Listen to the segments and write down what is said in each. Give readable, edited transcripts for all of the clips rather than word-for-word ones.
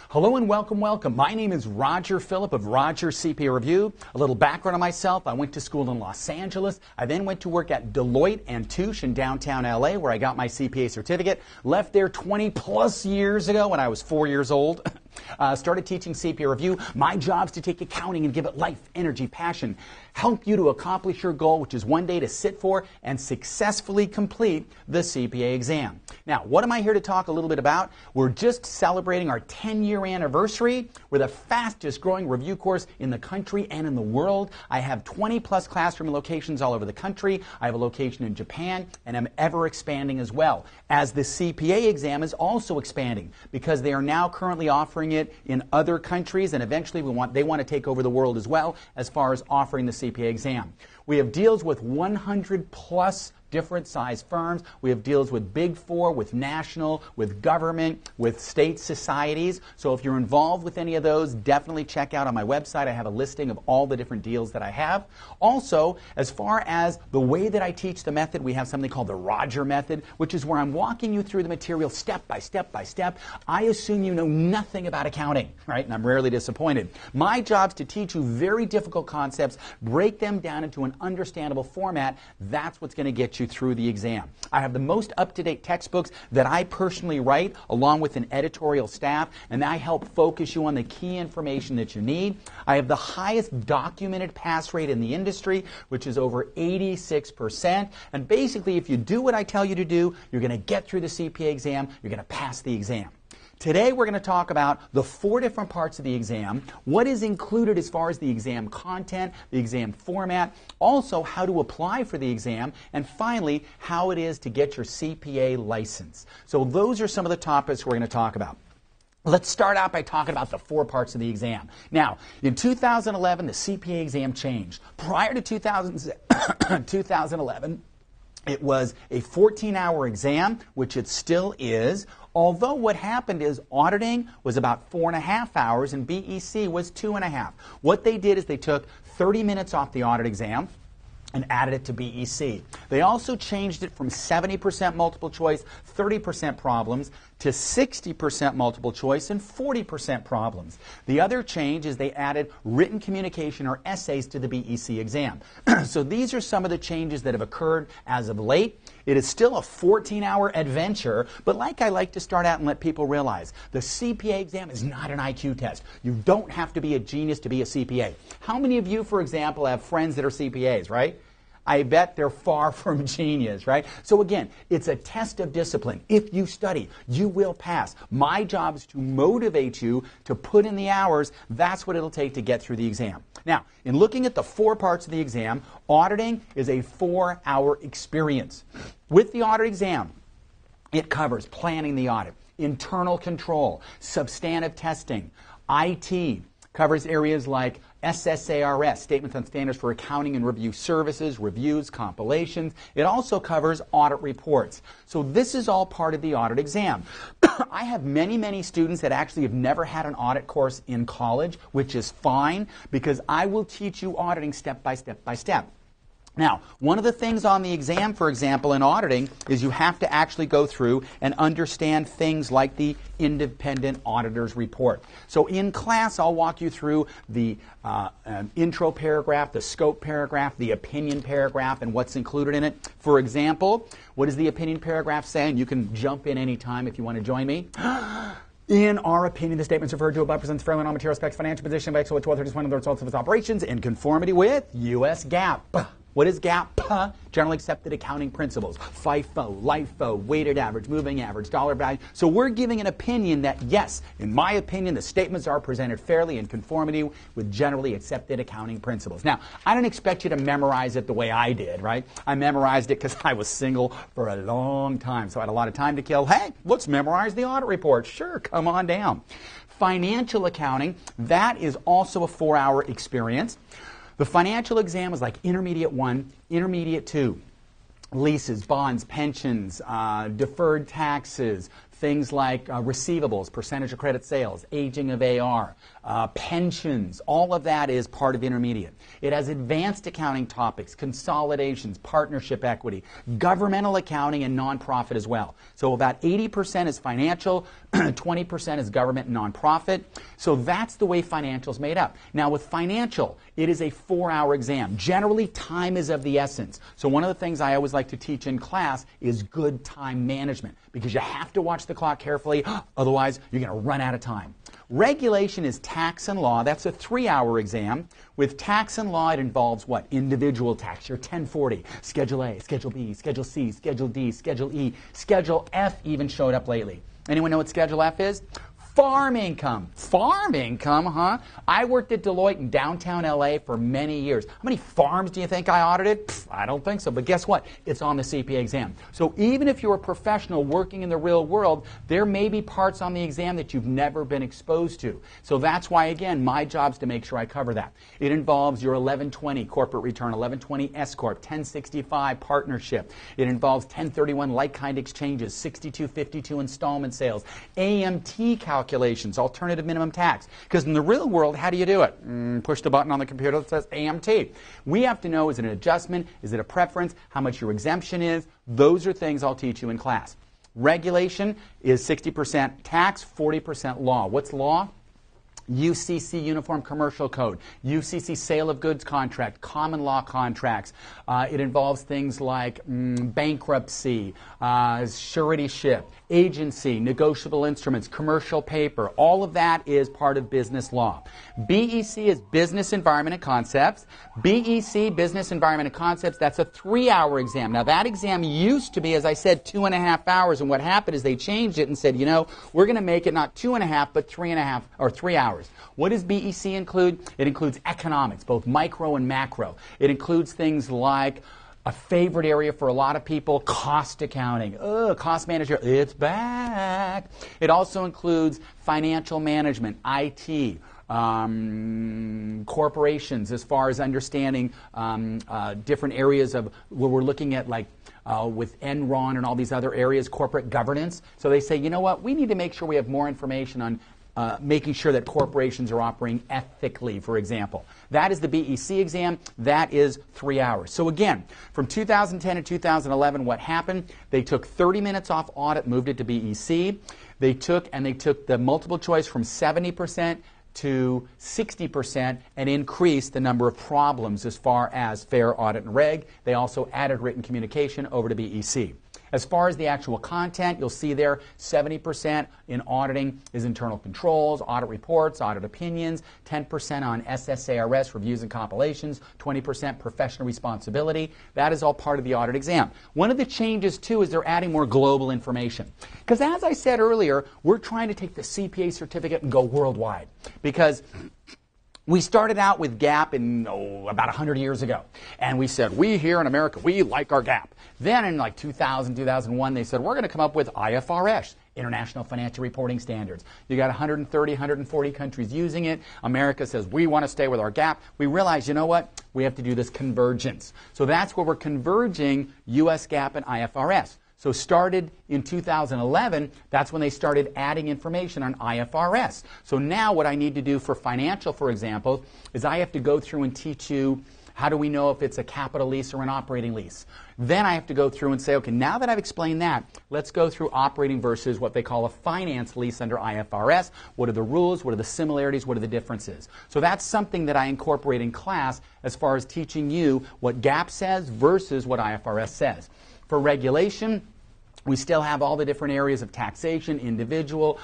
Hello and welcome, welcome. My name is Roger Philipp of Roger CPA Review. A little background on myself. I went to school in Los Angeles. I then went to work at Deloitte and Touche in downtown LA where I got my CPA certificate. Left there 20 plus years ago when I was 4 years old. Started teaching CPA Review. My job is to take accounting and give it life, energy, passion. Help you to accomplish your goal, which is one day to sit for and successfully complete the CPA exam. Now, what am I here to talk a little bit about? We're just celebrating our 10-year anniversary. We're the fastest growing review course in the country and in the world. I have 20 plus classroom locations all over the country. I have a location in Japan, and I'm ever expanding as well, as the CPA exam is also expanding because they are now currently offering it in other countries, and eventually they want to take over the world as well as far as offering the CPA exam. We have deals with 100 plus different size firms. We have deals with Big Four, with national, with government, with state societies. So if you're involved with any of those, definitely check out on my website. I have a listing of all the different deals that I have. Also, as far as the way that I teach the method, we have something called the Roger method, which is where I'm walking you through the material step by step by step. I assume you know nothing about accounting, right? And I'm rarely disappointed. My job is to teach you very difficult concepts, break them down into an understandable format. That's what's going to get you through the exam. I have the most up-to-date textbooks that I personally write along with an editorial staff, and I help focus you on the key information that you need. I have the highest documented pass rate in the industry, which is over 86%. And basically, if you do what I tell you to do, you're going to get through the CPA exam, you're going to pass the exam. Today we're going to talk about the 4 different parts of the exam, what is included as far as the exam content, the exam format, also how to apply for the exam, and finally how it is to get your CPA license. So those are some of the topics we're going to talk about. Let's start out by talking about the 4 parts of the exam. Now, in 2011, the CPA exam changed. Prior to 2011, it was a 14-hour exam, which it still is. Although what happened is auditing was about 4.5 hours and BEC was 2.5. What they did is they took 30 minutes off the audit exam and added it to BEC. They also changed it from 70% multiple choice, 30% problems, to 60% multiple choice and 40% problems. The other change is they added written communication or essays to the BEC exam. So these are some of the changes that have occurred as of late. It is still a 14-hour adventure, but like I like to start out and let people realize, the CPA exam is not an IQ test. You don't have to be a genius to be a CPA. How many of you, for example, have friends that are CPAs, right? I bet they're far from genius, right? So again, it's a test of discipline. If you study, you will pass. My job is to motivate you to put in the hours. That's what it'll take to get through the exam. Now, in looking at the 4 parts of the exam, auditing is a 4-hour experience. With the audit exam, it covers planning the audit, internal control, substantive testing, IT, covers areas like SSARS, Statements on Standards for Accounting and Review Services, reviews, compilations. It also covers audit reports. So this is all part of the audit exam. I have many, many students that actually have never had an audit course in college, which is fine because I will teach you auditing step by step by step. Now, one of the things on the exam, for example, in auditing, is you have to actually go through and understand things like the independent auditor's report. So in class, I'll walk you through the intro paragraph, the scope paragraph, the opinion paragraph, and what's included in it. For example, what does the opinion paragraph say? And you can jump in any time if you want to join me. In our opinion, the statements referred to above presents fairly on material aspects, financial position by Excel 1231 of the results of its operations in conformity with U.S. GAAP. What is GAAP? Generally accepted accounting principles. FIFO, LIFO, weighted average, moving average, dollar value. So we're giving an opinion that, yes, in my opinion, the statements are presented fairly in conformity with generally accepted accounting principles. Now, I don't expect you to memorize it the way I did, right? I memorized it because I was single for a long time, so I had a lot of time to kill. Hey, let's memorize the audit report. Sure, come on down. Financial accounting, that is also a 4-hour experience. The financial exam is like Intermediate 1, Intermediate 2. Leases, bonds, pensions, deferred taxes, things like receivables, percentage of credit sales, aging of AR, pensions. All of that is part of intermediate. It has advanced accounting topics, consolidations, partnership equity, governmental accounting, and nonprofit as well. So about 80% is financial, 20% is government and nonprofit. So that's the way financial is made up. Now with financial, it is a 4-hour exam. Generally, time is of the essence. So one of the things I always like to teach in class is good time management, because you have to watch the clock carefully, otherwise you're going to run out of time. Regulation is tax and law. That's a 3-hour exam. With tax and law, it involves what? Individual tax, your 1040, Schedule A, Schedule B, Schedule C, Schedule D, Schedule E, Schedule F even showed up lately. Anyone know what Schedule F is? Farm income. Farm income, huh? I worked at Deloitte in downtown LA for many years. How many farms do you think I audited? I don't think so. But guess what? It's on the CPA exam. So even if you're a professional working in the real world, there may be parts on the exam that you've never been exposed to. So that's why, again, my job's to make sure I cover that. It involves your 1120 corporate return, 1120 S Corp, 1065 partnership. It involves 1031 like-kind exchanges, 6252 installment sales, AMT calculations, alternative minimum tax. Because in the real world, how do you do it? Push the button on the computer that says AMT. We have to know, is it an adjustment? Is it a preference? How much your exemption is? Those are things I'll teach you in class. Regulation is 60% tax, 40% law. What's law? UCC Uniform Commercial Code, UCC Sale of Goods Contract, common law contracts. It involves things like bankruptcy, suretyship, agency, negotiable instruments, commercial paper. All of that is part of business law. BEC is Business Environment and Concepts. BEC, Business Environment and Concepts, that's a 3-hour exam. Now that exam used to be, as I said, 2.5 hours, and what happened is they changed it and said, you know, we're going to make it not 2.5, but 3.5 or 3 hours. What does BEC include? It includes economics, both micro and macro. It includes things like a favorite area for a lot of people, cost accounting. Cost manager, it's back. It also includes financial management, IT, corporations, as far as understanding different areas of where we're looking at, like with Enron and all these other areas, corporate governance. So they say, you know what, we need to make sure we have more information on making sure that corporations are operating ethically, for example. That is the BEC exam. That is 3 hours. So again, from 2010 to 2011, what happened? They took 30 minutes off audit, moved it to BEC. They took the multiple choice from 70% to 60% and increased the number of problems as far as fair, audit, and reg. They also added written communication over to BEC. As far as the actual content, you'll see there 70% in auditing is internal controls, audit reports, audit opinions, 10% on SSARS, reviews and compilations, 20% professional responsibility. That is all part of the audit exam. One of the changes, too, is they're adding more global information. Because as I said earlier, we're trying to take the CPA certificate and go worldwide. Because we started out with GAAP about 100 years ago. And we said, we here in America, we like our GAAP. Then in like 2000, 2001, they said, we're going to come up with IFRS, International Financial Reporting Standards. You got 130, 140 countries using it. America says, we want to stay with our GAAP. We realize, you know what? We have to do this convergence. So that's where we're converging US GAAP and IFRS. So started in 2011, that's when they started adding information on IFRS. So now what I need to do for financial, for example, is I have to go through and teach you how do we know if it's a capital lease or an operating lease. Then I have to go through and say, okay, now that I've explained that, let's go through operating versus what they call a finance lease under IFRS. What are the rules? What are the similarities? What are the differences? So that's something that I incorporate in class as far as teaching you what GAAP says versus what IFRS says. For regulation, we still have all the different areas of taxation, individual,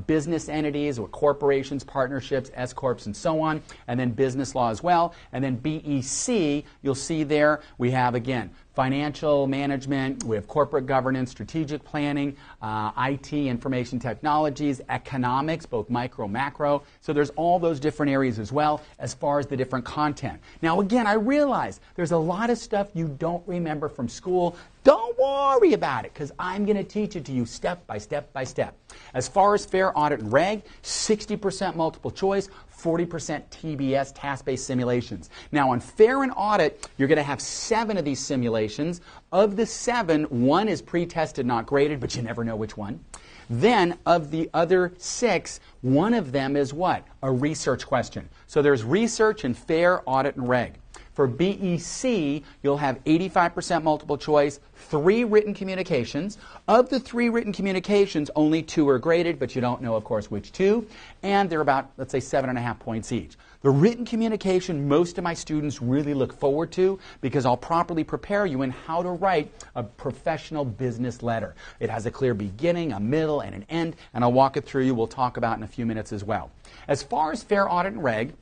business entities, or corporations, partnerships, S-corps, and so on, and then business law as well. And then BEC, you'll see there, we have, again, financial management, we have corporate governance, strategic planning, IT, information technologies, economics, both micro, macro. So there's all those different areas as well as far as the different content. Now, again, I realize there's a lot of stuff you don't remember from school. Don't worry about it, because I'm going to teach it to you step by step by step. As far as fair, audit, and reg, 60% multiple choice, 40% TBS, task-based simulations. Now, on fair and audit, you're going to have 7 of these simulations. Of the 7, 1 is pre-tested, not graded, but you never know which one. Then of the other 6, one of them is what? A research question. So there's research in fair, audit, and reg. For BEC, you'll have 85% multiple choice, 3 written communications. Of the 3 written communications, only 2 are graded, but you don't know, of course, which 2. And they're about, let's say, 7.5 points each. The written communication most of my students really look forward to because I'll properly prepare you in how to write a professional business letter. It has a clear beginning, a middle, and an end, and I'll walk it through you. We'll talk about it in a few minutes as well. As far as fair, audit, and reg,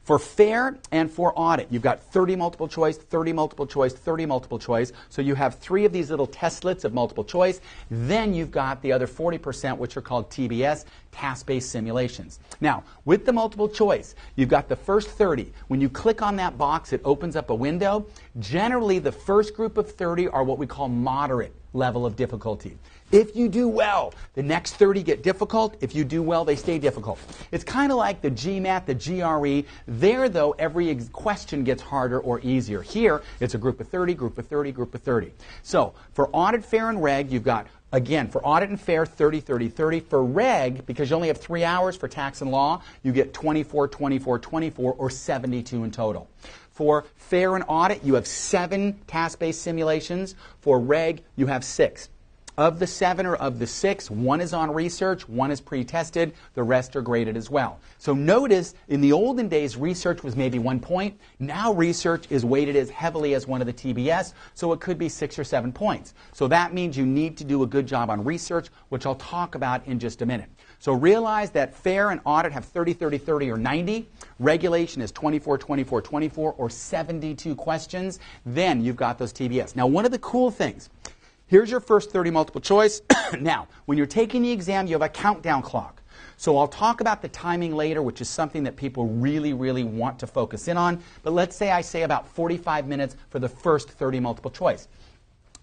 for fair and for audit, you've got 30 multiple choice, 30 multiple choice, 30 multiple choice. So you have 3 of these little testlets of multiple choice. Then you've got the other 40%, which are called TBS, task-based simulations. Now, with the multiple choice, you've got the first 30. When you click on that box, it opens up a window. Generally, the first group of 30 are what we call moderate level of difficulty. If you do well, the next 30 get difficult. If you do well, they stay difficult. It's kind of like the GMAT, the GRE. There, though, every question gets harder or easier. Here, it's a group of 30, group of 30, group of 30. So, for audit, fair, and reg, you've got, again, for audit and fair, 30, 30, 30. For reg, because you only have 3 hours for tax and law, you get 24, 24, 24, or 72 in total. For fair and audit, you have 7 task-based simulations. For reg, you have 6. Of the 7 or of the 6, 1 is on research, 1 is pre-tested, the rest are graded as well. So notice, in the olden days, research was maybe 1 point. Now research is weighted as heavily as one of the TBS, so it could be 6 or 7 points. So that means you need to do a good job on research, which I'll talk about in just a minute. So realize that fair and audit have 30, 30, 30, or 90. Regulation is 24, 24, 24, or 72 questions. Then you've got those TBS. Now, one of the cool things, here's your first 30 multiple choice. Now, when you're taking the exam, you have a countdown clock. So I'll talk about the timing later, which is something that people really, really want to focus in on. But let's say I say about 45 minutes for the first 30 multiple choice.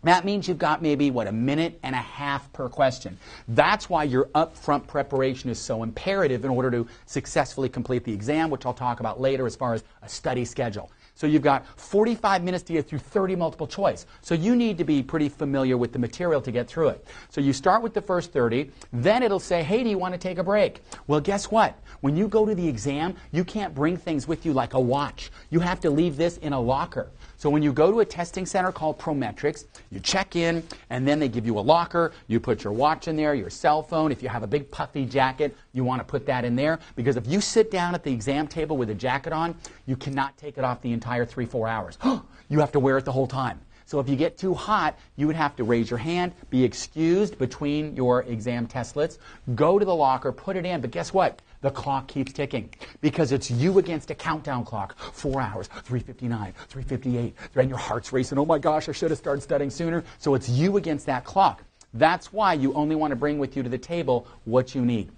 That means you've got maybe, what, 1.5 minutes per question. That's why your upfront preparation is so imperative in order to successfully complete the exam, which I'll talk about later as far as a study schedule. So you've got 45 minutes to get through 30 multiple choice. So you need to be pretty familiar with the material to get through it. So you start with the first 30, then it'll say, hey, do you want to take a break? Well, guess what? When you go to the exam, you can't bring things with you like a watch. You have to leave this in a locker. So when you go to a testing center called Prometric, you check in, and then they give you a locker. You put your watch in there, your cell phone. If you have a big puffy jacket, you want to put that in there. Because if you sit down at the exam table with a jacket on, you cannot take it off the entire 3-4 hours. You have to wear it the whole time. So if you get too hot, you would have to raise your hand, be excused between your exam testlets, go to the locker, put it in. But guess what? The clock keeps ticking because it's you against a countdown clock. 4 hours, 3:59, 3:58, and your heart's racing. Oh my gosh, I should have started studying sooner. So it's you against that clock. That's why you only want to bring with you to the table what you need.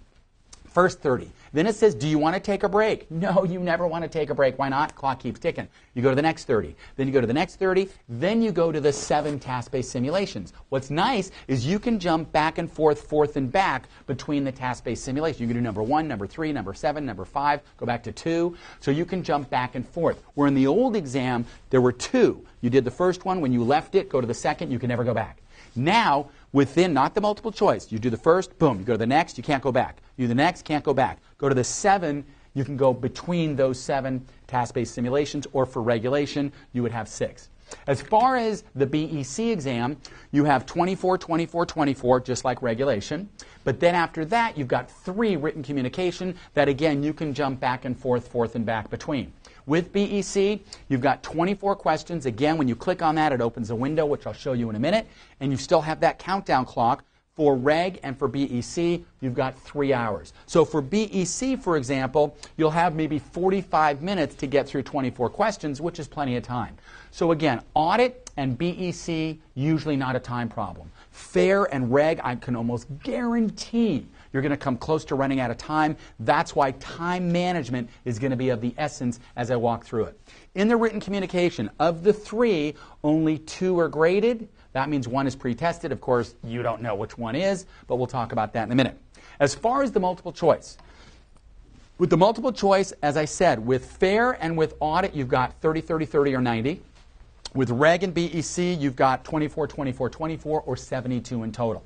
First 30. Then it says, do you want to take a break? No, you never want to take a break. Why not? Clock keeps ticking. You go to the next 30. Then you go to the next 30. Then you go to the 7 task-based simulations. What's nice is you can jump back and forth and back between the task-based simulations. You can do number 1, number 3, number 7, number 5, go back to 2. So you can jump back and forth. Where in the old exam, there were 2. You did the first one. When you left it, go to the second. You can never go back. Now, within, not the multiple choice, you do the first, boom, you go to the next, you can't go back. You do the next, can't go back. Go to the 7, you can go between those 7 task-based simulations, or for regulation, you would have 6. As far as the BEC exam, you have 24, 24, 24, just like regulation. But then after that, you've got 3 written communication that, again, you can jump back and forth and back between. With BEC, you've got 24 questions. Again, when you click on that, it opens a window, which I'll show you in a minute. And you still have that countdown clock. For reg and for BEC, you've got 3 hours. So for BEC, for example, you'll have maybe 45 minutes to get through 24 questions, which is plenty of time. So again, audit and BEC, usually not a time problem. Fair and reg, I can almost guarantee you're going to come close to running out of time. That's why time management is going to be of the essence as I walk through it. In the written communication, of the 3, only 2 are graded. That means 1 is pre-tested. Of course, you don't know which one is, but we'll talk about that in a minute. As far as the multiple choice, with the multiple choice, as I said, with fair and with audit, you've got 30, 30, 30, or 90. With reg and BEC, you've got 24, 24, 24, or 72 in total.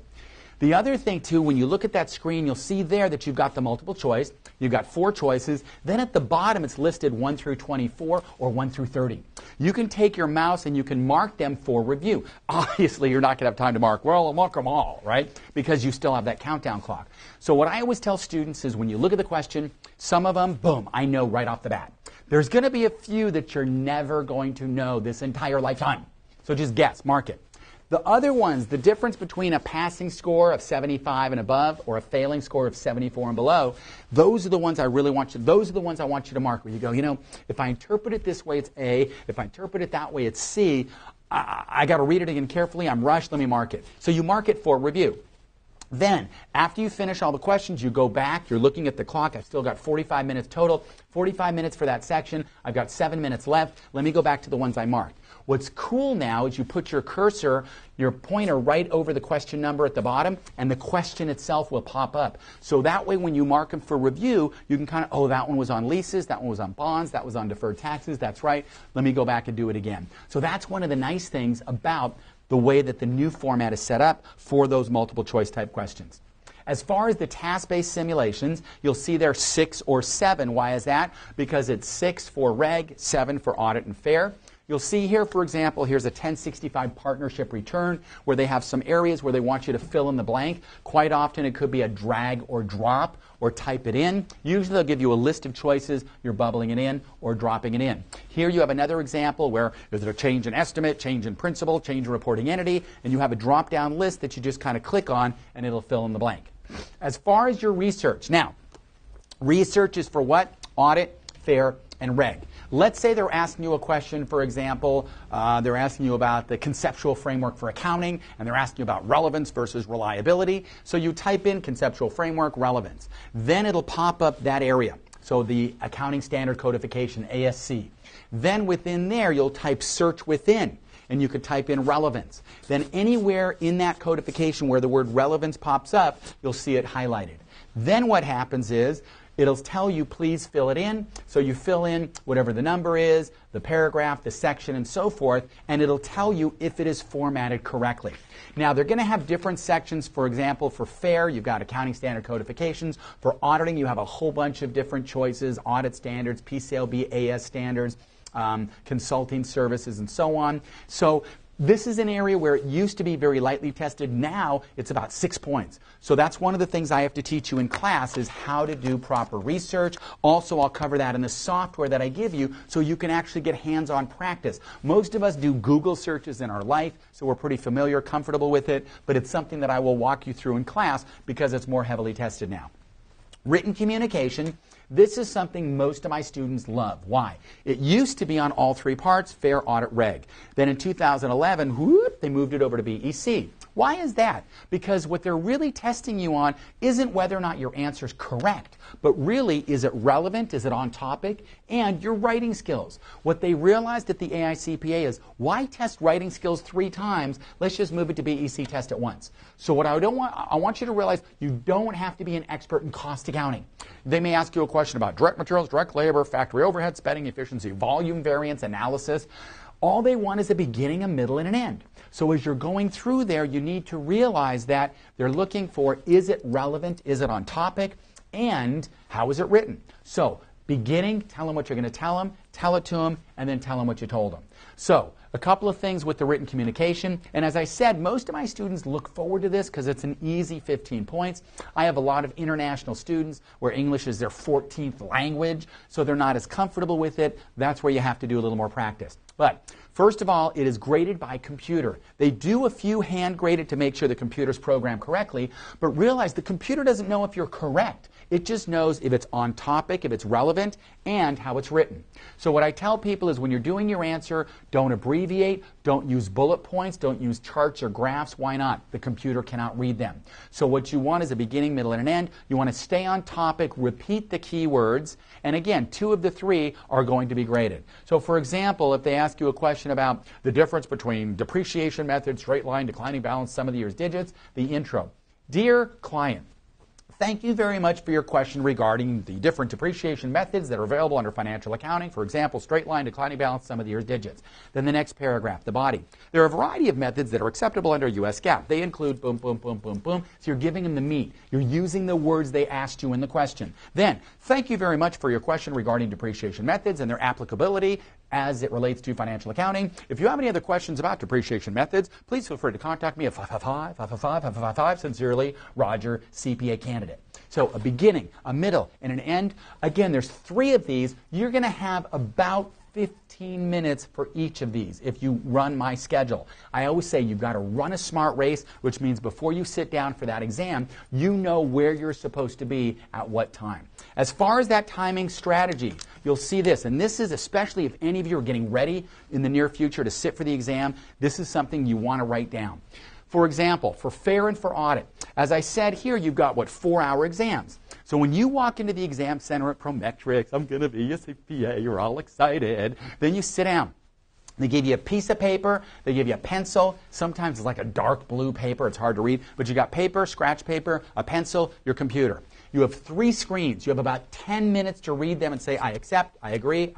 The other thing, too, when you look at that screen, you'll see there that you've got the multiple choice. You've got 4 choices. Then at the bottom, it's listed 1 through 24 or 1 through 30. You can take your mouse and you can mark them for review. Obviously, you're not going to have time to mark, well, I'll mark them all, right? Because you still have that countdown clock. So what I always tell students is when you look at the question, some of them, boom, I know right off the bat. There's going to be a few that you're never going to know this entire lifetime. So just guess, mark it. The other ones, the difference between a passing score of 75 and above or a failing score of 74 and below, those are the ones I really want you, those are the ones I want you to mark where you go, you know, if I interpret it this way, it's A. If I interpret it that way, it's C. I got to read it again carefully. I'm rushed. Let me mark it. So you mark it for review. Then, after you finish all the questions, you go back. You're looking at the clock. I've still got 45 minutes total. 45 minutes for that section. I've got 7 minutes left. Let me go back to the ones I marked. What's cool now is you put your cursor, your pointer right over the question number at the bottom, and the question itself will pop up. So that way when you mark them for review, you can kind of, oh, that one was on leases, that one was on bonds, that was on deferred taxes, that's right. Let me go back and do it again. So that's one of the nice things about the way that the new format is set up for those multiple choice type questions. As far as the task-based simulations, you'll see there 6 or 7. Why is that? Because it's 6 for reg, 7 for audit and fair. You'll see here, for example, here's a 1065 partnership return where they have some areas where they want you to fill in the blank. Quite often it could be a drag or drop or type it in. Usually they'll give you a list of choices. You're bubbling it in or dropping it in. Here you have another example where is it a change in estimate, change in principal, change in reporting entity, and you have a drop-down list that you just kind of click on and it'll fill in the blank. As far as your research, now, research is for what? Audit, fair, and reg. Let's say they're asking you a question, for example, they're asking you about the conceptual framework for accounting, and they're asking you about relevance versus reliability. So you type in conceptual framework, relevance. Then it'll pop up that area. So the Accounting Standard Codification, ASC. Then within there, you'll type search within, and you could type in relevance. Then anywhere in that codification where the word relevance pops up, you'll see it highlighted. Then what happens is, it'll tell you, please fill it in. So you fill in whatever the number is, the paragraph, the section, and so forth, and it'll tell you if it is formatted correctly. Now, they're going to have different sections. For example, for FAIR, you've got accounting standard codifications. For auditing, you have a whole bunch of different choices, audit standards, PCLB, AS standards, consulting services, and so on. So this is an area where it used to be very lightly tested. Now it's about 6 points. So that's one of the things I have to teach you in class is how to do proper research. Also, I'll cover that in the software that I give you so you can actually get hands-on practice. Most of us do Google searches in our life, so we're pretty familiar, comfortable with it, but it's something that I will walk you through in class because it's more heavily tested now. Written communication. This is something most of my students love. Why? It used to be on all 3 parts, fair, audit, reg. Then in 2011, whoop, they moved it over to BEC. Why is that? Because what they're really testing you on isn't whether or not your answer is correct, but really, is it relevant, is it on topic, and your writing skills. What they realized at the AICPA is, why test writing skills 3 times? Let's just move it to BEC test it once. So what I want you to realize, you don't have to be an expert in cost accounting. They may ask you a question about direct materials, direct labor, factory overhead, spending efficiency, volume variance analysis. All they want is a beginning, a middle, and an end. So as you're going through there, you need to realize that they're looking for, is it relevant, is it on topic, and how is it written? So beginning, tell them what you're going to tell them, tell it to them, and then tell them what you told them. So a couple of things with the written communication. And as I said, most of my students look forward to this because it's an easy 15 points. I have a lot of international students where English is their 14th language, so they're not as comfortable with it. That's where you have to do a little more practice. But first of all, it is graded by computer. They do a few hand graded to make sure the computer's programmed correctly, but realize the computer doesn't know if you're correct. It just knows if it's on topic, if it's relevant, and how it's written. So what I tell people is when you're doing your answer, don't abbreviate, don't use bullet points, don't use charts or graphs. Why not? The computer cannot read them. So what you want is a beginning, middle, and an end. You want to stay on topic, repeat the keywords, and again, 2 of the 3 are going to be graded. So for example, if they ask you a question about the difference between depreciation method, straight line, declining balance, sum of the year's digits, the intro. Dear client, Thank you very much for your question regarding the different depreciation methods that are available under financial accounting. For example, straight line, declining balance, sum of the year's digits. Then the next paragraph, the body. There are a variety of methods that are acceptable under U.S. GAAP. They include boom, boom, boom, boom, boom. So you're giving them the meat. You're using the words they asked you in the question. Then, thank you very much for your question regarding depreciation methods and their applicability as it relates to financial accounting. If you have any other questions about depreciation methods, please feel free to contact me at 555-555-555. Sincerely, Roger, CPA candidate. So a beginning, a middle, and an end. Again, there's 3 of these. You're going to have about 15 minutes for each of these if you run my schedule. I always say you've got to run a smart race, which means before you sit down for that exam, you know where you're supposed to be at what time. As far as that timing strategy, you'll see this, and this is especially if any of you are getting ready in the near future to sit for the exam, this is something you want to write down. For example, for fair and for audit, as I said here, you've got, 4-hour exams. So when you walk into the exam center at Prometric, I'm going to be a CPA, you're all excited, then you sit down. They give you a piece of paper, they give you a pencil, sometimes it's like a dark blue paper, it's hard to read, but you got paper, scratch paper, a pencil, your computer. You have 3 screens. You have about 10 minutes to read them and say, I accept, I agree,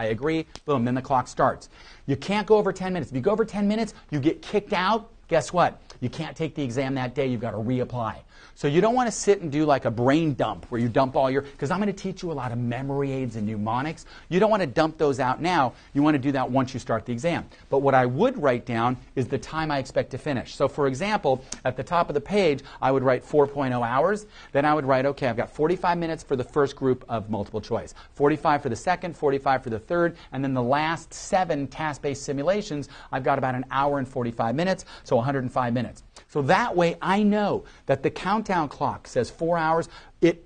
boom, then the clock starts. You can't go over 10 minutes. If you go over 10 minutes, you get kicked out. Guess what? You can't take the exam that day. You've got to reapply. So you don't want to sit and do like a brain dump where you dump all your, because I'm going to teach you a lot of memory aids and mnemonics. You don't want to dump those out now. You want to do that once you start the exam. But what I would write down is the time I expect to finish. So for example, at the top of the page, I would write 4.0 hours. Then I would write, okay, I've got 45 minutes for the first group of multiple choice, 45 for the second, 45 for the third, and then the last 7 task-based simulations, I've got about an hour and 45 minutes, so 105 minutes. So that way I know that the countdown clock says 4 hours.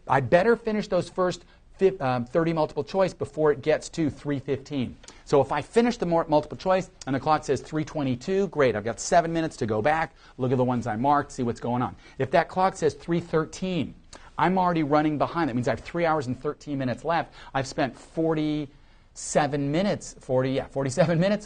I better finish those first 30 multiple choice before it gets to 3:15. So if I finish the multiple choice and the clock says 3:22, great, I've got 7 minutes to go back, look at the ones I marked, see what's going on. If that clock says 3:13, I'm already running behind. That means I have 3 hours and 13 minutes left. I've spent 47 minutes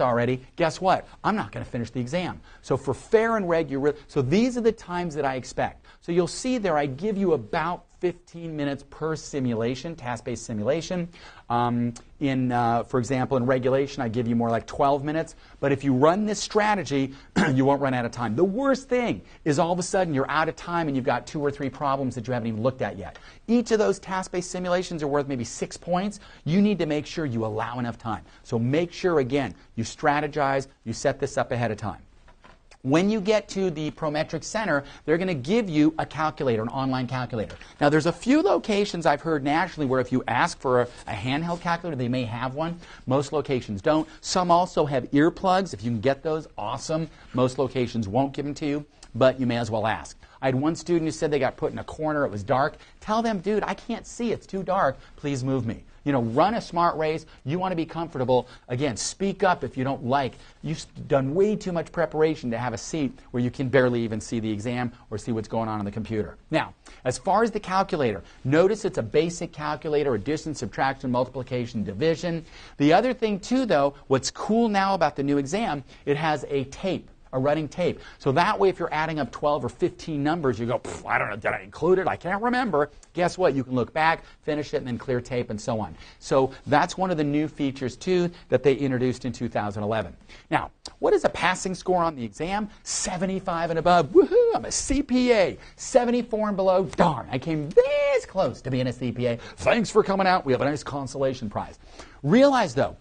already. Guess what? I'm not going to finish the exam. So for fair and regular, so these are the times that I expect. So you'll see there I give you about 15 minutes per simulation, task-based simulation. For example, in regulation, I give you more like 12 minutes. But if you run this strategy, you won't run out of time. The worst thing is all of a sudden you're out of time and you've got 2 or 3 problems that you haven't even looked at yet. Each of those task-based simulations are worth maybe 6 points. You need to make sure you allow enough time. So make sure, again, you strategize, you set this up ahead of time. When you get to the Prometric Center, they're going to give you a calculator, an online calculator. Now, there's a few locations I've heard nationally where if you ask for a handheld calculator, they may have one. Most locations don't. Some also have earplugs. If you can get those, awesome. Most locations won't give them to you, but you may as well ask. I had one student who said they got put in a corner. It was dark. Tell them, dude, I can't see. It's too dark. Please move me. You know, run a smart race. You want to be comfortable. Again, speak up if you don't like. You've done way too much preparation to have a seat where you can barely even see the exam or see what's going on the computer. Now, as far as the calculator, notice it's a basic calculator, addition, subtraction, multiplication, division. The other thing, too, though, what's cool now about the new exam, it has a tape. A running tape. So that way if you're adding up 12 or 15 numbers, you go, I don't know, did I include it? I can't remember. Guess what? You can look back, finish it, and then clear tape and so on. So that's one of the new features, too, that they introduced in 2011. Now, what is a passing score on the exam? 75 and above. Woohoo! I'm a CPA. 74 and below. Darn, I came this close to being a CPA. Thanks for coming out. We have a nice consolation prize. Realize, though,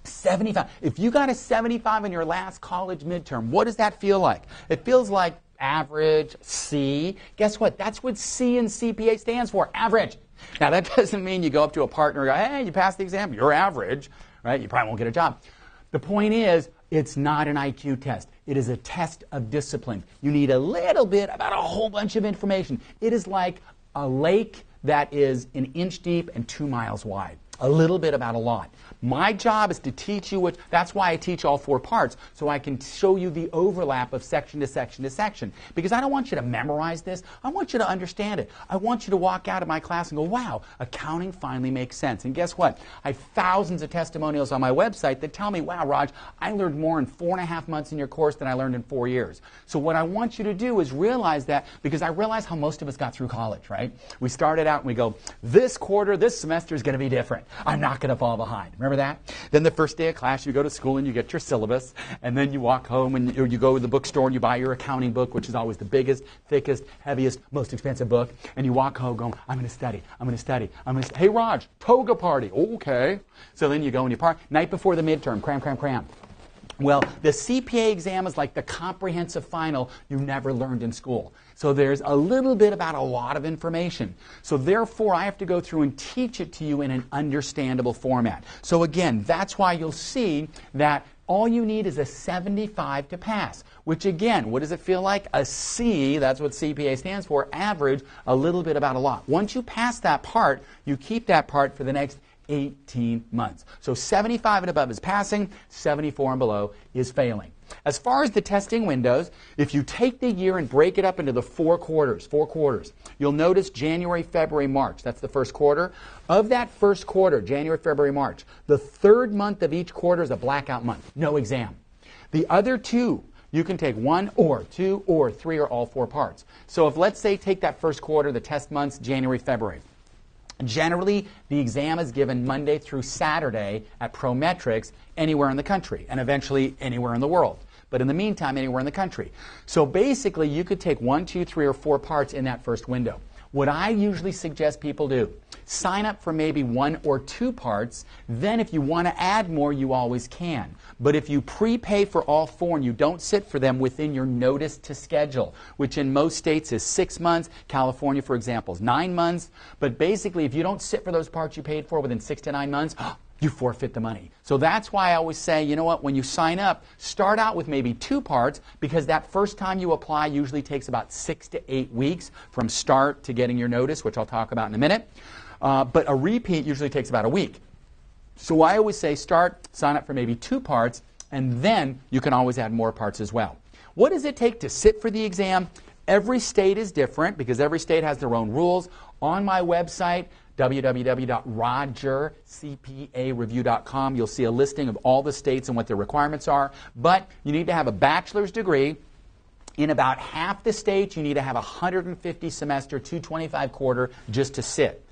75. If you got a 75 in your last college midterm, what does that feel like? It feels like average, C. Guess what? That's what C in CPA stands for, average. Now, that doesn't mean you go up to a partner and go, hey, you passed the exam, you're average, right? You probably won't get a job. The point is, it's not an IQ test. It is a test of discipline. You need a little bit about a whole bunch of information. It is like a lake that is an inch deep and 2 miles wide. A little bit about a lot. My job is to teach you that's why I teach all 4 parts, so I can show you the overlap of section to section to section. Because I don't want you to memorize this. I want you to understand it. I want you to walk out of my class and go, wow, accounting finally makes sense. And guess what? I have thousands of testimonials on my website that tell me, wow, Raj, I learned more in 4.5 months in your course than I learned in 4 years. So what I want you to do is realize that, because I realize how most of us got through college, right? We started out and we go, this quarter, this semester is going to be different. I'm not going to fall behind. Remember that? Then the first day of class, you go to school and you get your syllabus, and then you walk home and you go to the bookstore and you buy your accounting book, which is always the biggest, thickest, heaviest, most expensive book, and you walk home going, I'm going to study, I'm going to study, I'm going to study. Hey, Raj, toga party. Okay. So then you go and you party. Night before the midterm, cram, cram, cram. Well, the CPA exam is like the comprehensive final you never learned in school. So there's a little bit about a lot of information. So therefore, I have to go through and teach it to you in an understandable format. So again, that's why you'll see that all you need is a 75 to pass, which again, what does it feel like? A C, that's what CPA stands for, average, a little bit about a lot. Once you pass that part, you keep that part for the next 18 months. So 75 and above is passing, 74 and below is failing. As far as the testing windows, if you take the year and break it up into the 4 quarters, you'll notice January, February, March. That's the first quarter. Of that first quarter, January, February, March, the 3rd month of each quarter is a blackout month, no exam. The other 2, you can take 1 or 2 or 3 or all 4 parts. So if, let's say, take that first quarter, the test months, January, February. Generally, the exam is given Monday through Saturday at Prometric anywhere in the country, and eventually anywhere in the world. But in the meantime, anywhere in the country. So basically, you could take 1, 2, 3, or 4 parts in that first window. What I usually suggest people do, sign up for maybe 1 or 2 parts. Then if you want to add more, you always can. But if you prepay for all 4 and you don't sit for them within your notice to schedule, which in most states is 6 months, California, for example, is 9 months. But basically, if you don't sit for those parts you paid for within 6 to 9 months, you forfeit the money. So that's why I always say, you know what, when you sign up, start out with maybe 2 parts, because that first time you apply usually takes about 6 to 8 weeks from start to getting your notice, which I'll talk about in a minute. But a repeat usually takes about a week. So I always say sign up for maybe 2 parts, and then you can always add more parts as well. What does it take to sit for the exam? Every state is different because every state has their own rules. On my website, www.rogercpareview.com, you'll see a listing of all the states and what their requirements are. But you need to have a bachelor's degree. In about half the states, you need to have 150 semester, 225 quarter just to sit.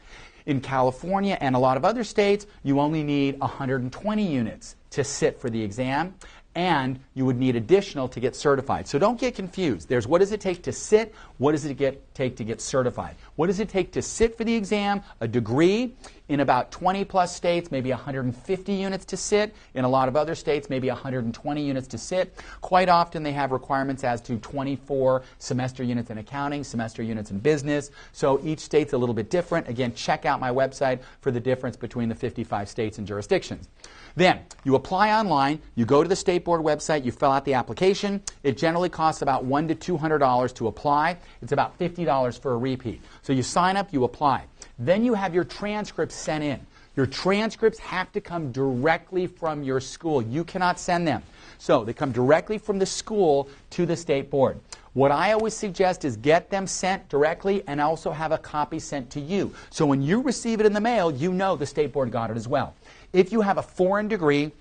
In California and a lot of other states, you only need 120 units to sit for the exam, and you would need additional to get certified. So don't get confused. There's what does it take to sit, what does it take to get certified. What does it take to sit for the exam? A degree. In about 20 plus states, maybe 150 units to sit. In a lot of other states, maybe 120 units to sit. Quite often they have requirements as to 24 semester units in accounting, semester units in business. So each state's a little bit different. Again, check out my website for the difference between the 55 states and jurisdictions. Then, you apply online, you go to the state board website, you fill out the application. It generally costs about $100 to $200 to apply. It's about $50 for a repeat. So you sign up, you apply. Then you have your transcripts sent in. Your transcripts have to come directly from your school. You cannot send them. So they come directly from the school to the state board. What I always suggest is get them sent directly and also have a copy sent to you. So when you receive it in the mail, you know the state board got it as well. If you have a foreign degree,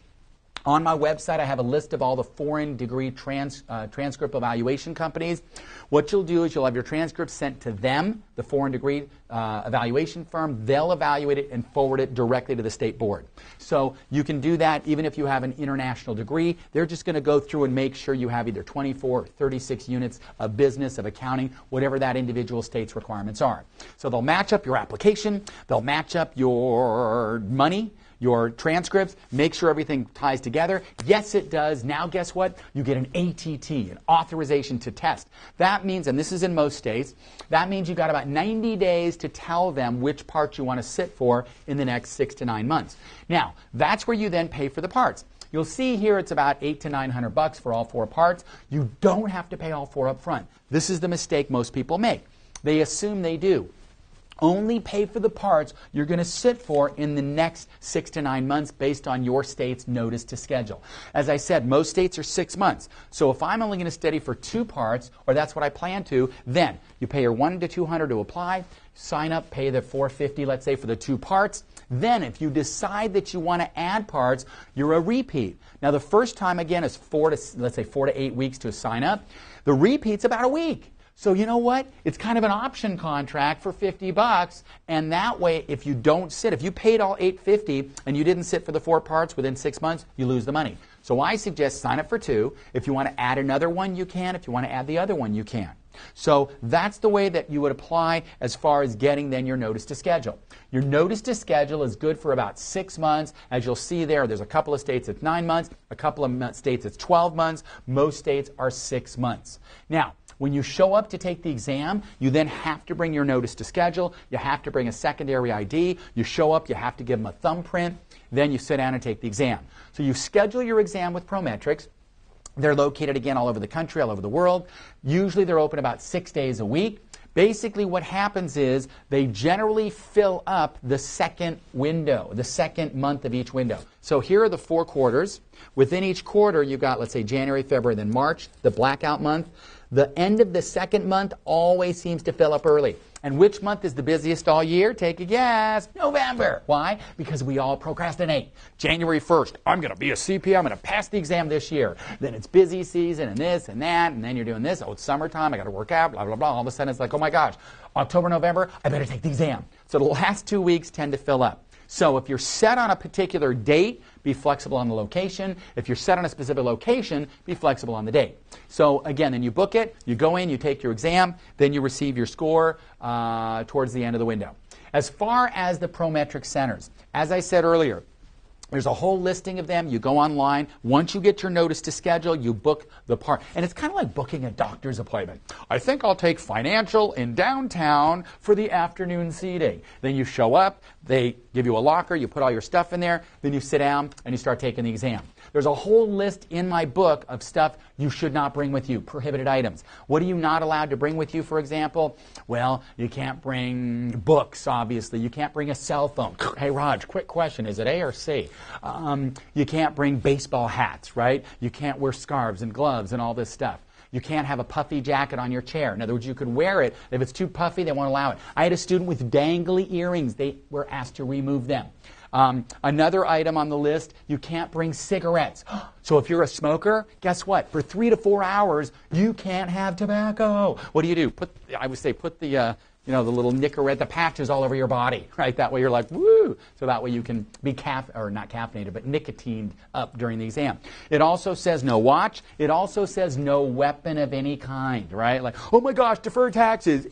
on my website, I have a list of all the foreign degree transcript evaluation companies. What you'll do is you'll have your transcripts sent to them, the foreign degree evaluation firm. They'll evaluate it and forward it directly to the state board. So you can do that even if you have an international degree. They're just going to go through and make sure you have either 24 or 36 units of business, of accounting, whatever that individual state's requirements are. So they'll match up your application. They'll match up your money, your transcripts, make sure everything ties together. Yes, it does. Now, guess what? You get an ATT, an authorization to test. That means, and this is in most states, that means you've got about 90 days to tell them which parts you want to sit for in the next 6 to 9 months. Now, that's where you then pay for the parts. You'll see here it's about $800 to $900 for all 4 parts. You don't have to pay all 4 up front. This is the mistake most people make. They assume they do. only pay for the parts you're going to sit for in the next 6 to 9 months based on your state's notice to schedule. As I said, most states are 6 months. So if I'm only going to study for 2 parts, or that's what I plan to, then you pay your $100 to $200 to apply, sign up, pay the $450, let's say, for the 2 parts. Then if you decide that you want to add parts, you're a repeat. Now the first time, again, is 4 to 8 weeks to sign up. The repeat's about a week. So you know what? It's kind of an option contract for $50, and that way, if you don't sit, if you paid all $850 and you didn't sit for the 4 parts within 6 months, you lose the money. So I suggest sign up for 2. If you want to add another one, you can. If you want to add the other one, you can. So that's the way that you would apply as far as getting then your notice to schedule. Your notice to schedule is good for about 6 months. As you'll see there's a couple of states it's 9 months, a couple of states it's 12 months. Most states are 6 months. Now, when you show up to take the exam, you then have to bring your notice to schedule. You have to bring a secondary ID. You show up, you have to give them a thumbprint. Then you sit down and take the exam. So you schedule your exam with Prometric. They're located, again, all over the country, all over the world. Usually they're open about 6 days a week. Basically what happens is they generally fill up the second window, the second month of each window. So here are the 4 quarters. Within each quarter, you've got, let's say, January, February, then March, the blackout month. The end of the second month always seems to fill up early. And which month is the busiest all year? Take a guess. November. Why? Because we all procrastinate. January 1st, I'm going to be a CPA. I'm going to pass the exam this year. Then it's busy season and this and that. And then you're doing this. Oh, it's summertime. I got to work out, blah, blah, blah. All of a sudden it's like, oh my gosh, October, November, I better take the exam. So the last 2 weeks tend to fill up. So if you're set on a particular date, be flexible on the location. If you're set on a specific location, be flexible on the date. So again, then you book it, you go in, you take your exam, then you receive your score towards the end of the window. As far as the Prometric Centers, as I said earlier, there's a whole listing of them. You go online. Once you get your notice to schedule, you book the part. And it's kind of like booking a doctor's appointment. I think I'll take financial in downtown for the afternoon seating. Then you show up. They give you a locker. You put all your stuff in there. Then you sit down and you start taking the exam. There's a whole list in my book of stuff you should not bring with you, prohibited items. What are you not allowed to bring with you, for example? Well, you can't bring books, obviously. You can't bring a cell phone. Hey, Raj, quick question. Is it A or C? You can't bring baseball hats, right? You can't wear scarves and gloves and all this stuff. You can't have a puffy jacket on your chair. In other words, you could wear it. If it's too puffy, they won't allow it. I had a student with dangly earrings. They were asked to remove them. Another item on the list, you can't bring cigarettes. So if you're a smoker, guess what? For 3 to 4 hours, you can't have tobacco. What do? I would say put the the little Nicorette, the patches all over your body, right? That way you're like, woo! So that way you can be not caffeinated, but nicotined up during the exam. It also says no watch. It also says no weapon of any kind, right? Like, oh my gosh, deferred taxes,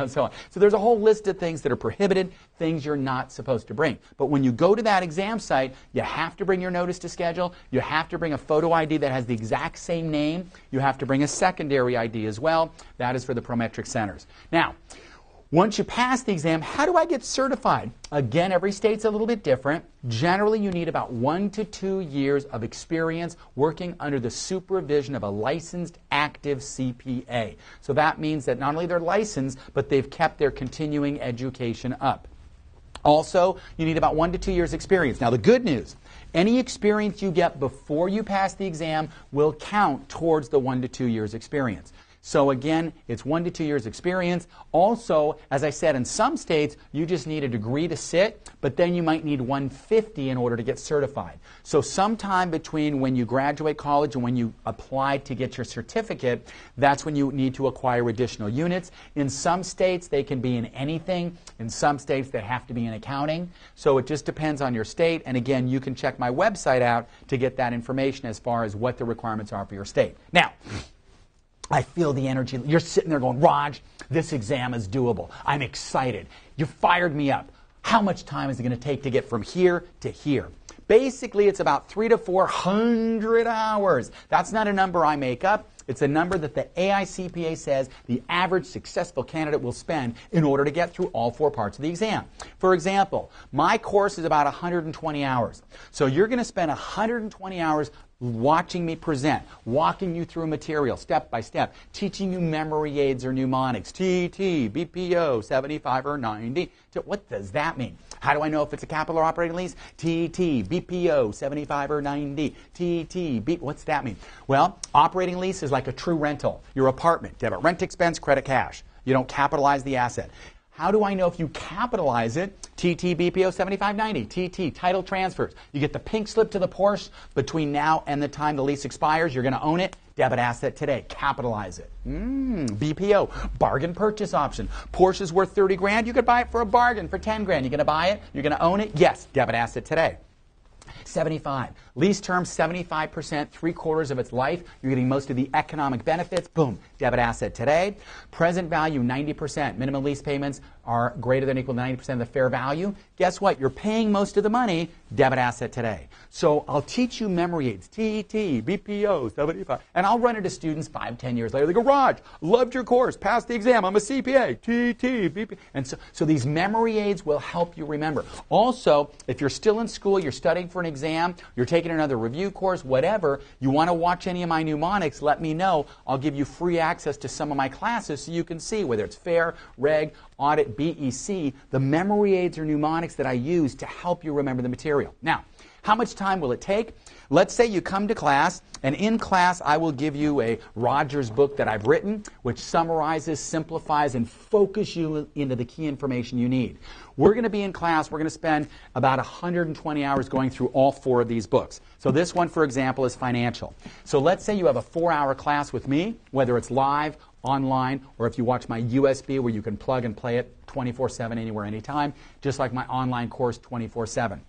so on. So there's a whole list of things that are prohibited, things you're not supposed to bring. But when you go to that exam site, you have to bring your notice to schedule. You have to bring a photo ID that has the exact same name. You have to bring a secondary ID as well. That is for the Prometric Centers. Now, once you pass the exam, how do I get certified? Again, every state's a little bit different. Generally, you need about 1 to 2 years of experience working under the supervision of a licensed active CPA. So that means that not only they're licensed, but they've kept their continuing education up. Also, you need about 1 to 2 years experience. Now, the good news, any experience you get before you pass the exam will count towards the 1 to 2 years experience. So again, it's 1 to 2 years experience. Also, as I said, in some states, you just need a degree to sit, but then you might need 150 in order to get certified. So sometime between when you graduate college and when you apply to get your certificate, that's when you need to acquire additional units. In some states, they can be in anything. In some states, they have to be in accounting. So it just depends on your state. And again, you can check my website out to get that information as far as what the requirements are for your state. Now, I feel the energy. You're sitting there going, Raj, this exam is doable. I'm excited. You fired me up. How much time is it going to take to get from here to here? Basically, it's about 300 to 400 hours. That's not a number I make up. It's a number that the AICPA says the average successful candidate will spend in order to get through all 4 parts of the exam. For example, my course is about 120 hours. So you're going to spend 120 hours watching me present, walking you through material step by step, teaching you memory aids or mnemonics, TT, BPO, 75 or 90. So what does that mean? How do I know if it's a capital or operating lease? TT, BPO, 75 or 90, what's that mean? Well, operating lease is like a true rental. Your apartment, debit rent expense, credit cash. You don't capitalize the asset. How do I know if you capitalize it? TT, BPO, 7590, TT, title transfers. You get the pink slip to the Porsche between now and the time the lease expires. You're going to own it. Debit asset today. Capitalize it. BPO, bargain purchase option. Porsche's worth 30 grand. You could buy it for a bargain for 10 grand. You're going to buy it? You're going to own it? Yes. Debit asset today. 75. Lease term 75%, 3/4 of its life. You're getting most of the economic benefits. Boom. Debit asset today. Present value 90%. Minimum lease payments are greater than or equal to 90% of the fair value. Guess what? You're paying most of the money. Debit asset today. So I'll teach you memory aids. TT, BPO, 75. And I'll run it to students 5, 10 years later. They go, Raj, loved your course. Passed the exam. I'm a CPA. TT, BPO. And so these memory aids will help you remember. Also, if you're still in school, you're studying for an exam, you're taking another review course, whatever, you want to watch any of my mnemonics, let me know. I'll give you free access to some of my classes so you can see whether it's FAIR, Reg, Audit, BEC, the memory aids or mnemonics that I use to help you remember the material. Now, how much time will it take? Let's say you come to class, and in class I will give you a Rogers book that I've written, which summarizes, simplifies, and focuses you into the key information you need. We're going to be in class, we're going to spend about 120 hours going through all 4 of these books. So this one, for example, is financial. So let's say you have a 4-hour class with me, whether it's live, online, or if you watch my USB where you can plug and play it 24/7 anywhere, anytime, just like my online course 24/7.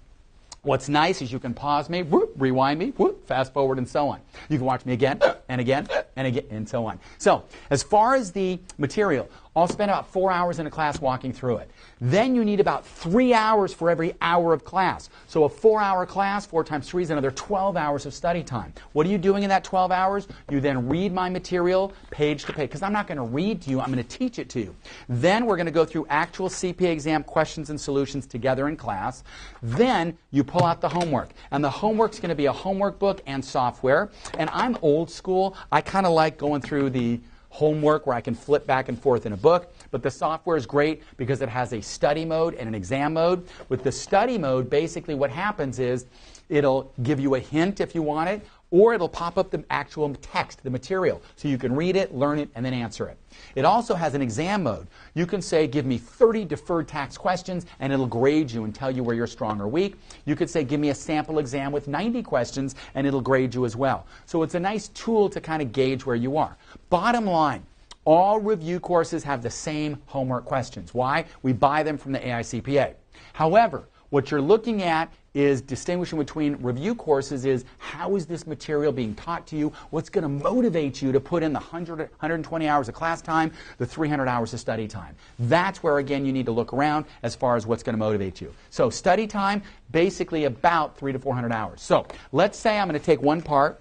What's nice is you can pause me, whoop, rewind me, whoop, fast forward, and so on. You can watch me again, and again, and again, and so on. So, as far as the material, I'll spend about 4 hours in a class walking through it. Then you need about 3 hours for every hour of class. So a 4-hour class, 4 times 3 is another 12 hours of study time. What are you doing in that 12 hours? You then read my material page to page, because I'm not going to read to you, I'm going to teach it to you. Then we're going to go through actual CPA exam questions and solutions together in class. Then you pull out the homework. And the homework's going to be a homework book and software. And I'm old school. I kind of like going through the homework where I can flip back and forth in a book, but the software is great because it has a study mode and an exam mode. With the study mode, basically what happens is it'll give you a hint if you want it, or it'll pop up the actual text, the material, so you can read it, learn it, and then answer it. It also has an exam mode. You can say, give me 30 deferred tax questions, and it'll grade you and tell you where you're strong or weak. You could say, give me a sample exam with 90 questions, and it'll grade you as well. So it's a nice tool to kind of gauge where you are. Bottom line, all review courses have the same homework questions. Why? We buy them from the AICPA. However, what you're looking at is distinguishing between review courses is how is this material being taught to you, what's going to motivate you to put in the 120 hours of class time, the 300 hours of study time. That's where, again, you need to look around as far as what's going to motivate you. So study time, basically about 300 to 400 hours. So let's say I'm going to take one part,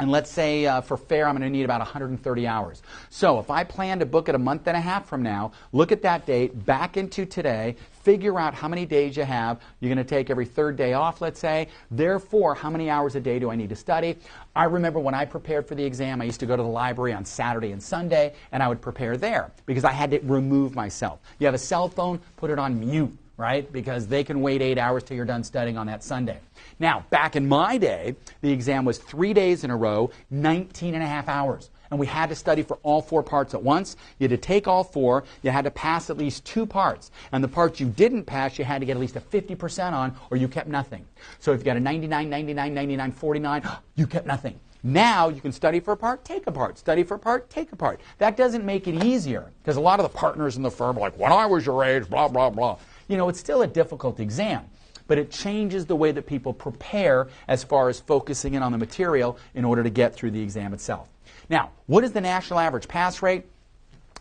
and let's say for FAIR I'm going to need about 130 hours. So if I plan to book it a month and a half from now, look at that date, back into today, figure out how many days you have. You're going to take every 3rd day off, let's say. Therefore, how many hours a day do I need to study? I remember when I prepared for the exam, I used to go to the library on Saturday and Sunday, and I would prepare there because I had to remove myself. You have a cell phone, put it on mute, right? Because they can wait 8 hours till you're done studying on that Sunday. Now, back in my day, the exam was 3 days in a row, 19 and a half hours. And we had to study for all 4 parts at once. You had to take all 4. You had to pass at least 2 parts. And the parts you didn't pass, you had to get at least a 50% on, or you kept nothing. So if you got a 99, 99, 99, 49, you kept nothing. Now you can study for a part, take a part. Study for a part, take a part. That doesn't make it easier, because a lot of the partners in the firm are like, when I was your age, blah, blah, blah. You know, it's still a difficult exam. But it changes the way that people prepare as far as focusing in on the material in order to get through the exam itself. Now, what is the national average pass rate?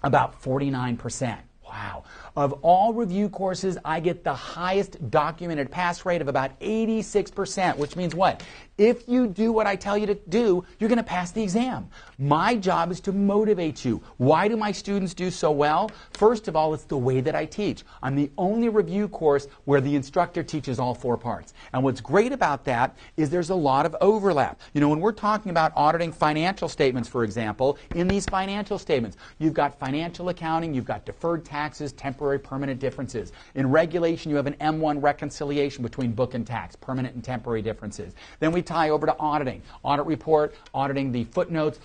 About 49%. Wow. Of all review courses, I get the highest documented pass rate of about 86%, which means what? If you do what I tell you to do, you're going to pass the exam. My job is to motivate you. Why do my students do so well? First of all, it's the way that I teach. I'm the only review course where the instructor teaches all 4 parts. And what's great about that is there's a lot of overlap. You know, when we're talking about auditing financial statements, for example, in these financial statements, you've got financial accounting, you've got deferred taxes, temporary, permanent differences. In regulation, you have an M1 reconciliation between book and tax, permanent and temporary differences. Then we tie over to auditing. Audit report, auditing the footnotes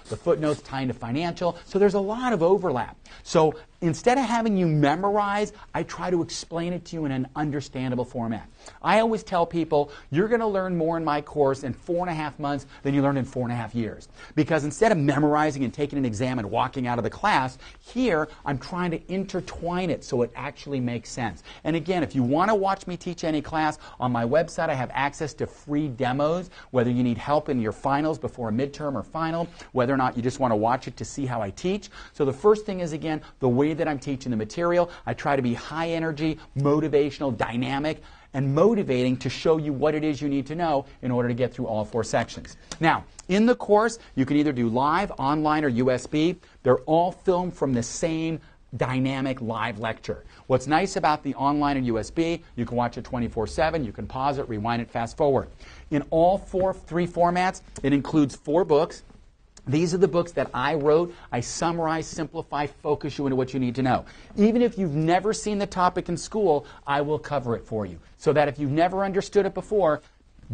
tie into financial. So there's a lot of overlap. So instead of having you memorize, I try to explain it to you in an understandable format. I always tell people, you're going to learn more in my course in 4.5 months than you learned in 4.5 years. Because instead of memorizing and taking an exam and walking out of the class, here I'm trying to intertwine it so it actually makes sense. And again, if you want to watch me teach any class, on my website I have access to free demos, whether you need help in your finals before a midterm or final, whether or not you just want to watch it to see how I teach. So the first thing is, again, the way that I'm teaching the material. I try to be high energy, motivational, dynamic, and motivating to show you what it is you need to know in order to get through all 4 sections. Now, in the course, you can either do live, online, or USB. They're all filmed from the same dynamic live lecture. What's nice about the online and USB, you can watch it 24/7, you can pause it, rewind it, fast forward. In all 3 formats, it includes 4 books. These are the books that I wrote. I summarize, simplify, focus you into what you need to know. Even if you've never seen the topic in school, I will cover it for you. So that if you've never understood it before,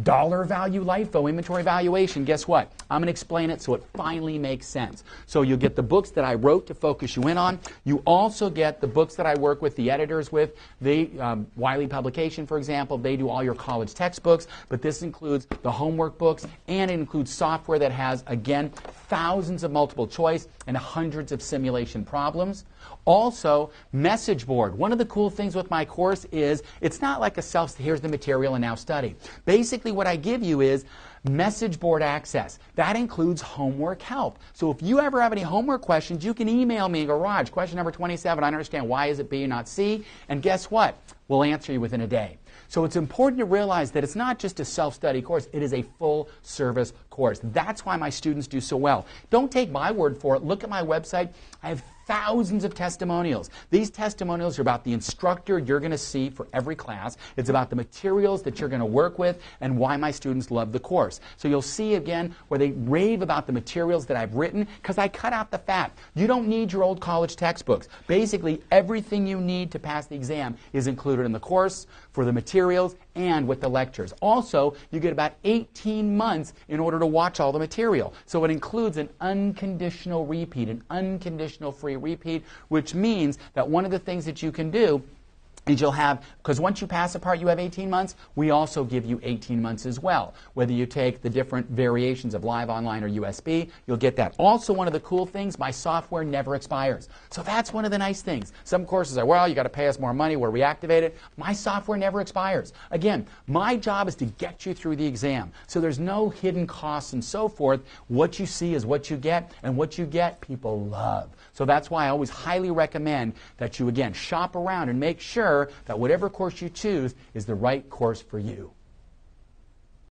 dollar value LIFO, inventory valuation, guess what? I'm going to explain it so it finally makes sense. So you'll get the books that I wrote to focus you in on. You also get the books that I work with, the editors with. Wiley Publication, for example, they do all your college textbooks, but this includes the homework books, and it includes software that has, again, thousands of multiple choice and hundreds of simulation problems. Also, message board. One of the cool things with my course is it's not like a here's the material and now study. Basically, what I give you is message board access. That includes homework help. So if you ever have any homework questions, you can email me and go, Raj, question number 27, I don't understand, why is it B and not C? And guess what? We'll answer you within a day. So it's important to realize that it's not just a self-study course, it is a full-service course. That's why my students do so well. Don't take my word for it. Look at my website. I have thousands of testimonials. These testimonials are about the instructor you're going to see for every class. It's about the materials that you're going to work with and why my students love the course. So you'll see again where they rave about the materials that I've written because I cut out the fat. You don't need your old college textbooks. Basically, everything you need to pass the exam is included in the course for the materials and with the lectures. Also, you get about 18 months in order to watch all the material. So it includes an unconditional repeat, an unconditional free repeat, which means that one of the things that you can do is you'll have, because once you pass a part, you have 18 months. We also give you 18 months as well. Whether you take the different variations of live, online, or USB, you'll get that. Also, one of the cool things, my software never expires. So that's one of the nice things. Some courses are, well, you got to pay us more money, we'll reactivate it. My software never expires. Again, my job is to get you through the exam. So there's no hidden costs and so forth. What you see is what you get, and what you get, people love. So that's why I always highly recommend that you, again, shop around and make sure that whatever course you choose is the right course for you.